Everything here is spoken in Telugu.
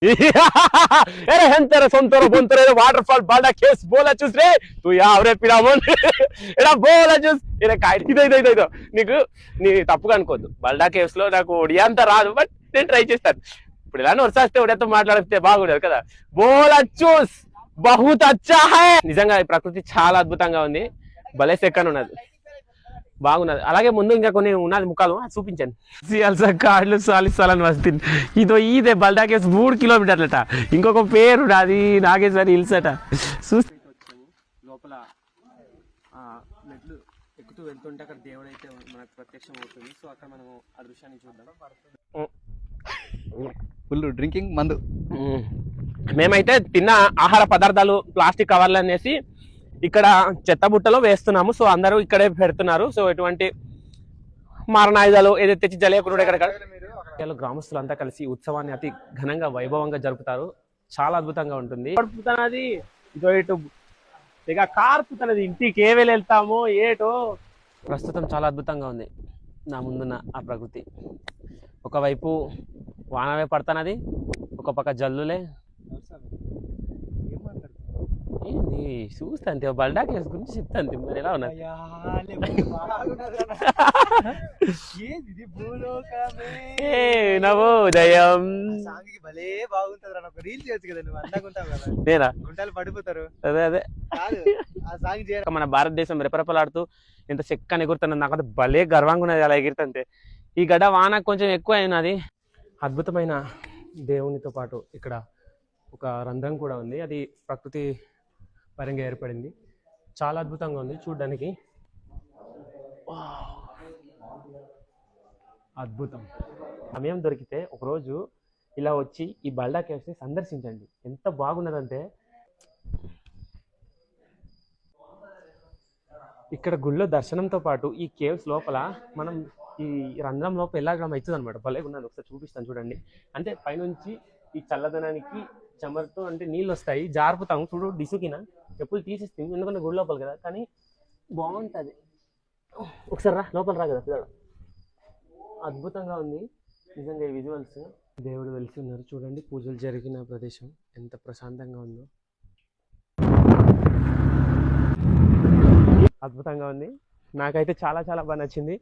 अरे हेंतरे सोंतरो बोंतरो वाटरफॉल बाल्डा केव्स बोला चूस रे तू యావరే పిరామోన్ ఎడా బోలా చూస్ ఇలా కైట్ ఇదో నీకు నీ తప్పుగా అనుకోవద్దు బల్డా కేవ్స్ లో నాకు ఒడియా అంత రాదు బట్ నేను ట్రై చేస్తాను ఇప్పుడు ఇలా వస్తే ఒడియాతో మాట్లాడితే బాగుండదు కదా బోలా చూస్ బహుత్ అచ్చా హై నిజంగా ఈ ప్రకృతి చాలా అద్భుతంగా ఉంది భలే సెక్కన్ ఉన్నది బాగున్నది అలాగే ముందు ఇంకా కొన్ని ఉన్నది ముఖాలు చూపించండి సియాల్సా కాళ్ళు సాలిస్తాలని వస్తుంది ఇదో ఇదే బల్డా కేవ్స్ 3 కిలోమీటర్లట ఇంకొక పేరు అది నాగేశ్వరి హిల్స్ అట చూస్తే లోపల మెట్లు ఎక్కుతూ వెళ్తుంటే అక్కడ దేవుడు అయితే మనకు ప్రత్యక్షం అవుతుంది సో అక్కడ మనం ఆ దృశ్యాన్ని చూద్దాం ఫుల్ డ్రింకింగ్ మందు మేమైతే తిన్న ఆహార పదార్థాలు ప్లాస్టిక్ కవర్లు అనేసి ఇక్కడ చెత్త బుట్టలో వేస్తున్నాము సో అందరూ ఇక్కడే పెడుతున్నారు సో ఎటువంటి మారణాయుధాలు ఏదైతే తెచ్చి జలేయకుండా ఇక్కడ గ్రామస్తులు అంతా కలిసి ఉత్సవాన్ని అతి ఘనంగా వైభవంగా జరుపుతారు చాలా అద్భుతంగా ఉంటుంది పడుపుతున్నది ఇదో ఇటు ఇక కార్పుతున్నది ఇంటికి ఏ వేళ వెళ్తామో ఏటో ప్రస్తుతం చాలా అద్భుతంగా ఉంది నా ముందున్న ఆ ప్రకృతి ఒకవైపు వానవే పడుతున్నది ఒక పక్క జల్లులే ఏంది చూస్తా అంతే బల్డా కేవ్స్ గురించి చెప్తాను మరి ఎలా ఉన్నా నవోదయం నేనా అదే అదే మన భారతదేశం రెపరెపలాడుతూ ఎంత చెక్కని ఎగురుతున్నది నాకంటే భలే గర్వంగా ఉన్నది అలా ఎగురుతుంటే ఈ గడ్డ వాన కొంచెం ఎక్కువ అయినది అద్భుతమైన దేవునితో పాటు ఇక్కడ ఒక రంధ్రం కూడా ఉంది అది ప్రకృతి పరంగా ఏర్పడింది చాలా అద్భుతంగా ఉంది చూడడానికి అద్భుతం సమయం దొరికితే ఒకరోజు ఇలా వచ్చి ఈ బల్డా కేవ్స్ని సందర్శించండి ఎంత బాగున్నదంటే ఇక్కడ గుళ్ళో దర్శనంతో పాటు ఈ కేవ్స్ లోపల మనం ఈ రంధ్రం లోపల వెళ్ళగడం అవుతుంది అనమాట భలే ఉన్నది ఒకసారి చూపిస్తాను చూడండి అంటే పైనుంచి ఈ చల్లదనానికి చెమరుతో అంటే నీళ్ళు వస్తాయి జారుపుతాము చూడు డిసుకిన చెప్పులు తీసేస్తాం ఎందుకంటే గుడి లోపల కదా కానీ బాగుంటుంది ఒకసారి రా లోపల రా కదా పిల్లలు అద్భుతంగా ఉంది నిజంగా ఈ విజువల్స్ దేవుడు వెలిసి ఉన్నారు చూడండి పూజలు జరిగిన ప్రదేశం ఎంత ప్రశాంతంగా ఉందో అద్భుతంగా ఉంది నాకైతే చాలా చాలా బాగా నచ్చింది